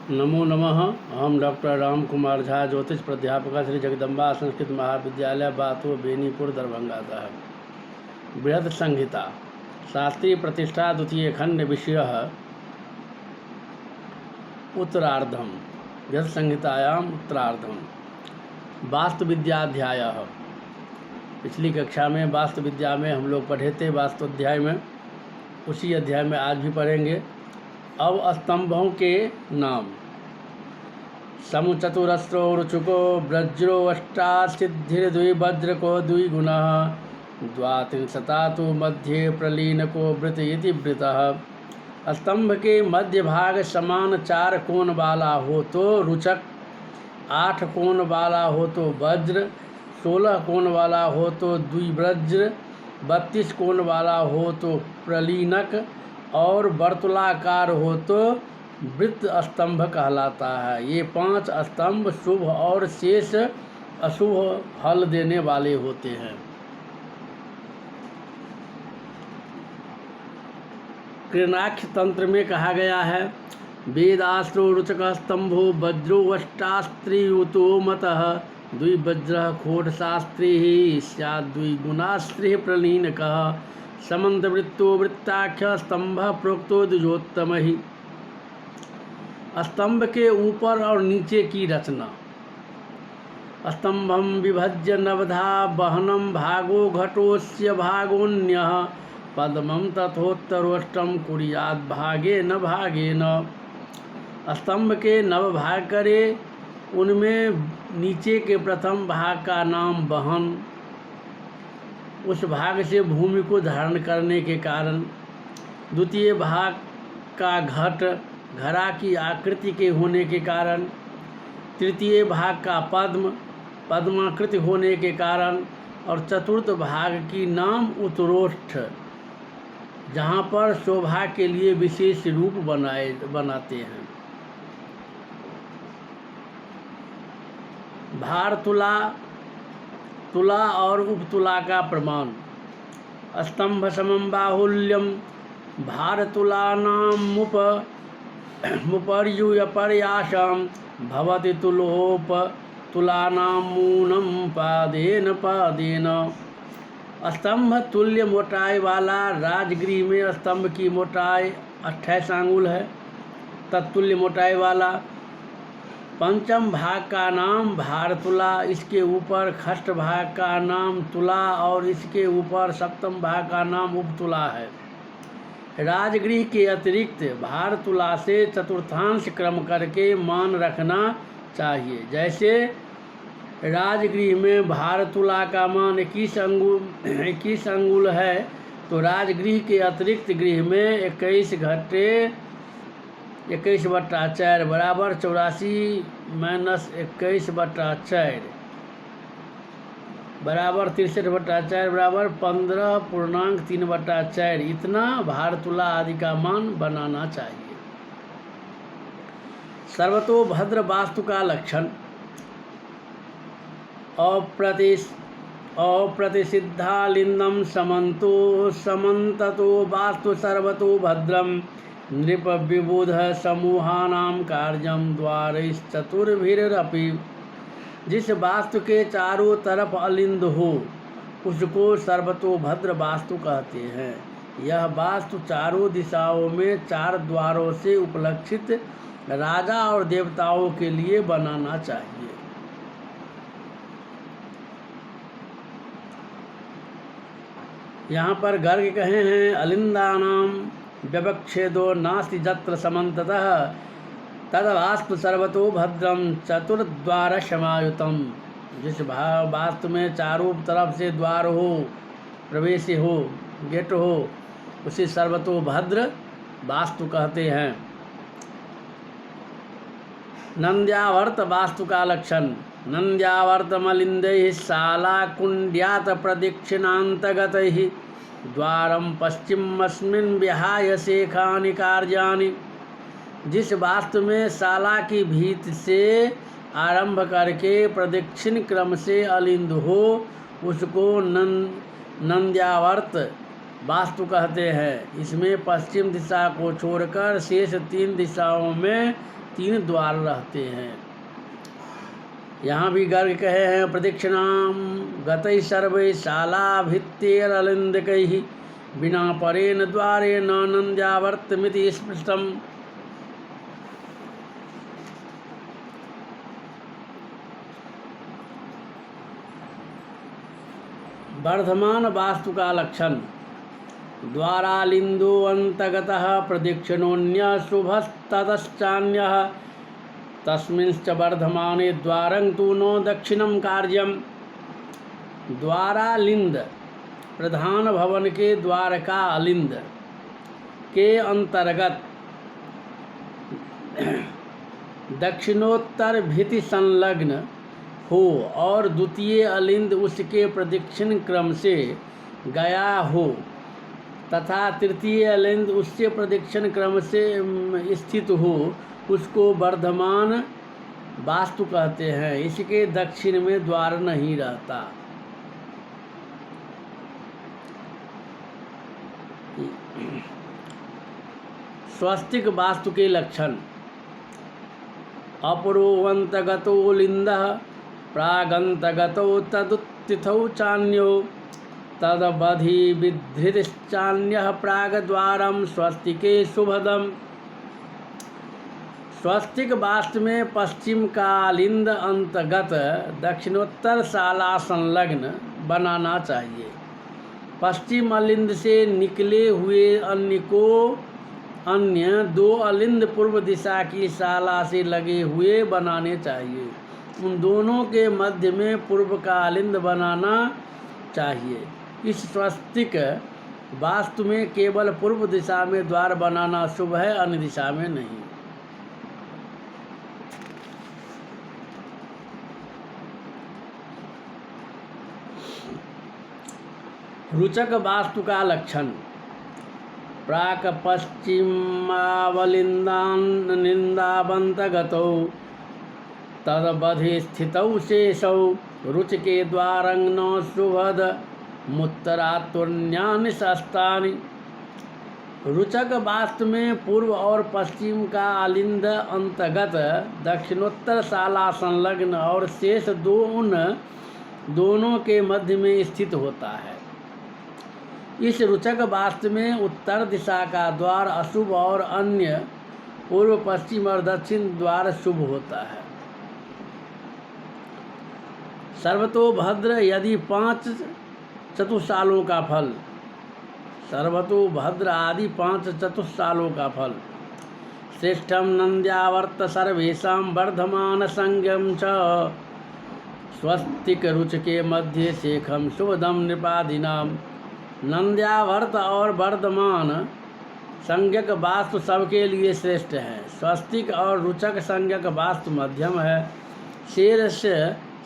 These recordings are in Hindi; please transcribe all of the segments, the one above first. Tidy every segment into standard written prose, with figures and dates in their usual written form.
नमो नमः। अहम डॉक्टर राम कुमार झा, ज्योतिष प्राध्यापक, श्री जगदम्बा संस्कृत महाविद्यालय, बातो बेनीपुर, दरभंगा। बृहद संहिता शास्त्रीय प्रतिष्ठा द्वितीय खंड विषयः उत्तरार्धम। बृहद संहितायाम उत्तरार्धम वास्तुविद्याध्यायः। पिछली कक्षा में वास्तुविद्या में हम लोग पढ़े थे वास्तु अध्याय में, उसी अध्याय में आज भी पढ़ेंगे। अब स्तंभों के नाम। समुचतुरस्रो रुचुको वज्रो अष्टासिद्धिर्द्विवज्रको द्विगुणः द्वात्रिंशता तो मध्य प्रलीनको वृत इति वृतः। स्तंभ के मध्य भाग समान 4 कोण वाला हो तो रुचक, 8 कोण वाला हो तो वज्र, 16 कोण वाला हो तो द्विवज्र, 32 कोण वाला हो तो प्रलीनक और वर्तुलाकार हो तो वृत्त स्तंभ कहलाता है। ये 5 स्तंभ शुभ और शेष अशुभ फल देने वाले होते हैं। कृणाक्ष तंत्र में कहा गया है, वेदास्त्रो रुचक स्तंभो वज्रो अष्टास्त्रियुतो मतः द्विवज्रः खोटशास्त्री स्याद्विगुणास्त्री प्रलीनकः समन्तवृत्तो वृत्ताख्य स्तंभ प्रोक्तो द्विजोत्तम ही। स्तंभ के ऊपर और नीचे की रचना। स्तंभम विभज्य नवधा वहनम भागो घटोस्य भागोन्यः पद्मं तथोत्तरोष्टम कुर्यात् भागे न भागे न। स्तंभ के 9 भाग करे, उनमें नीचे के प्रथम भाग का नाम वहन, उस भाग से भूमि को धारण करने के कारण। द्वितीय भाग का घट, घड़ा की आकृति के होने के कारण। तृतीय भाग का पद्म, पद्माकृति होने के कारण। और चतुर्थ भाग की नाम उत्तरोष्ठ, जहाँ पर शोभा के लिए विशेष रूप बनाते हैं। भार तुला, तुला और उपतुला का प्रमाण। स्तंभ समम बाहुल्यम भारतुलानां मुपर्युयपर्यासं भवति तुलोप तुलानां मूनं पादेन पादेन। स्तंभ तुल्य मोटाई वाला। राजगृह में स्तंभ की मोटाई 28 अंगुल है, तत्तुल्य मोटाई वाला। पंचम भाग का नाम भारतुला, इसके ऊपर खष्ट भाग का नाम तुला और इसके ऊपर सप्तम भाग का नाम उपतुला है। राजगृह के अतिरिक्त भारतुला से चतुर्थांश क्रम करके मान रखना चाहिए। जैसे राजगृह में भारतुला का मान 21 अंगुल है, तो राजगृह के अतिरिक्त गृह में 21 घटे 21/4 बराबर 84 - 21/4 बराबर 63/4 बराबर 15.3/4। इतना भारतुला आदि का मान बनाना चाहिए। सर्वतोभद्र वास्तु का लक्षण। अप्रतिसिद्धालिंदम समन्ततो वास्तु सर्वतोभद्रम नृप विबुध समूहानां कार्यम द्वारैश्चतुर्भिरपि। जिस वास्तु के चारों तरफ अलिंद हो उसको सर्वतोभद्र वास्तु कहते हैं। यह वास्तु चारों दिशाओं में 4 द्वारों से उपलक्षित राजा और देवताओं के लिए बनाना चाहिए। यहाँ पर गर्ग कहे हैं, अलिंदानाम व्यवच्छेदो नास्ति जत्र समन्ततः तद्वास्तु सर्वतो भद्रम चतुर्द्वार समायुतम। जिस वास्तु में चारों तरफ से द्वार हो, प्रवेश हो, गेट हो, उसे सर्वतो भद्र वास्तु कहते हैं। नंद्यावर्त वास्तु का लक्षण। नंद्यावर्तमलिंदैः शालाकुंड्यात् प्रदक्षिणान्तगतैः द्वारम पश्चिमस्मिन् विहाय शेखानि कार्याणि। जिस वास्तु में शाला की भीत से आरंभ करके प्रदक्षिण क्रम से अलिंद हो उसको नंद्यावर्त वास्तु कहते हैं। इसमें पश्चिम दिशा को छोड़कर शेष 3 दिशाओं में 3 द्वार रहते हैं। यहाँ भी गर्ग कहे हैं प्रदक्षिणाम गतै सर्वै शालाभित्तेरलिन्दकैः बिना परेण द्वारेण नन्द्यावर्तमिति स्पृष्टम्। वर्धमान वास्तु का लक्षण। द्वारालिन्दो अन्तगतः प्रदक्षिणोऽन्यः शुभस्ततश्चान्यः तस्मिंश्च वर्धमाने द्वारं तु नो दक्षिणं कार्यम। द्वारालिंद प्रधान भवन के द्वार का अलिंद के अंतर्गत दक्षिणोत्तर भित्ति संलग्न हो और द्वितीय अलिंद उसके प्रदक्षिण क्रम से गया हो तथा तृतीय अलिंद उससे प्रदक्षिण क्रम से स्थित हो, उसको वर्धमान वास्तु कहते हैं। इसके दक्षिण में द्वार नहीं रहता। स्वस्तिक वास्तु के लक्षण। अपरोऽन्तगतो लिन्दः प्रागन्तगतो तदुत्थितौ चान्यो तदवधि विधृतिश्चान्यः प्रागद्वारं स्वस्तिके शुभदम्। स्वस्तिक वास्तु में पश्चिम का लिंद अंतर्गत दक्षिणोत्तर शाला संलग्न बनाना चाहिए। पश्चिम अलिंद से निकले हुए अन्य 2 अलिंद पूर्व दिशा की शाला से लगे हुए बनाने चाहिए। उन दोनों के मध्य में पूर्व का अलिंद बनाना चाहिए। इस स्वस्तिक वास्तु में केवल पूर्व दिशा में द्वार बनाना शुभ है, अन्य दिशा में नहीं। रुचक वास्तु का लक्षण। प्राक पश्चिमावलिन्दावन्तगतौ तदवधि स्थितौ शेषौ रुचके द्वारं न शुभद मुत्तरात्वर्ण्यानि शास्त्राणि। रुचक वास्तु में पूर्व और पश्चिम का अलिंद अंतर्गत दक्षिणोत्तर शाला संलग्न और शेष 2 उन दोनों के मध्य में स्थित होता है। इस रुचक वास्तु में उत्तर दिशा का द्वार अशुभ और अन्य पूर्व पश्चिम और दक्षिण द्वार शुभ होता है। सर्वतोभद्र यदि 5 चतुस्सालों का फल। सर्वतोभद्र आदि 5 चतुस्सालों का फल। श्रेष्ठम नन्द्यावर्त सर्वेषां वर्धमान संज्ञम च स्वस्तिक रुचके मध्य शेखम शुभदम नृपादीनाम। नन्द्यावर्त और वर्धमान संज्ञक वास्तु सबके लिए श्रेष्ठ है। स्वस्तिक और रुचक संज्ञक वास्तु मध्यम है। शेष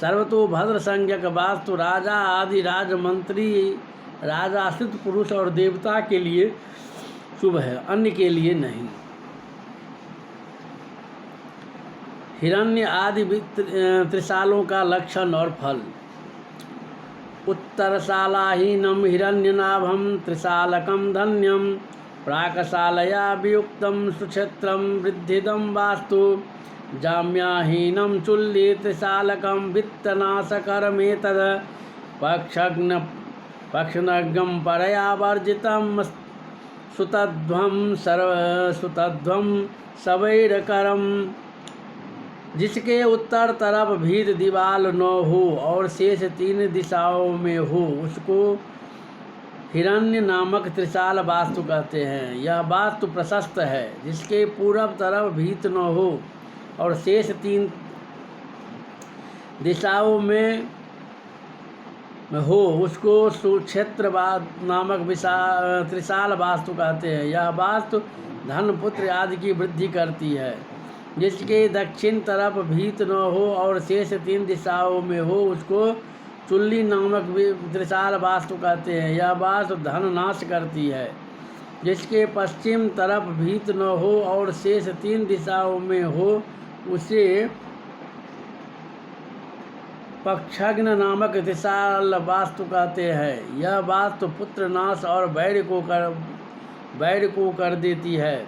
सर्वतोभद्र संज्ञक वास्तु राजा आदि राजमंत्री राजाश्रित पुरुष और देवता के लिए शुभ है, अन्य के लिए नहीं। हिरण्य आदि त्रिशालों का लक्षण और फल। उत्तरशालाहीनम हिरण्यनाभम त्रिशालकम धन्यम प्राकशालया वियुक्तम सुक्षेत्रम वृद्धिदम वास्तु। जाम्याहीनं चुल्ली त्रिशालकं वित्तनाशकरमेतद् पक्षनग्नं परया वर्जितं सुतध्वं सवैरकरम्। जिसके उत्तर तरफ भीत दीवाल न हो और शेष 3 दिशाओं में हो, उसको हिरण्य नामक त्रिशाल वास्तु कहते हैं। यह वास्तु प्रशस्त है। जिसके पूर्व तरफ भीत न हो और शेष 3 दिशाओं में हो, उसको सुक्षेत्र नामक त्रिशाल वास्तु कहते हैं। यह वास्तु धन पुत्र आदि की वृद्धि करती है। जिसके दक्षिण तरफ भीत न हो और शेष 3 दिशाओं में हो, उसको चुल्ली नामक त्रिशाल वास्तु कहते हैं। यह वास्तु धन नाश करती है। जिसके पश्चिम तरफ भीत न हो और शेष 3 दिशाओं में हो, उसे पक्षघ्न नामक त्रिशाल वास्तु कहते हैं। यह वास्तु पुत्र नाश और वैर को कर देती है।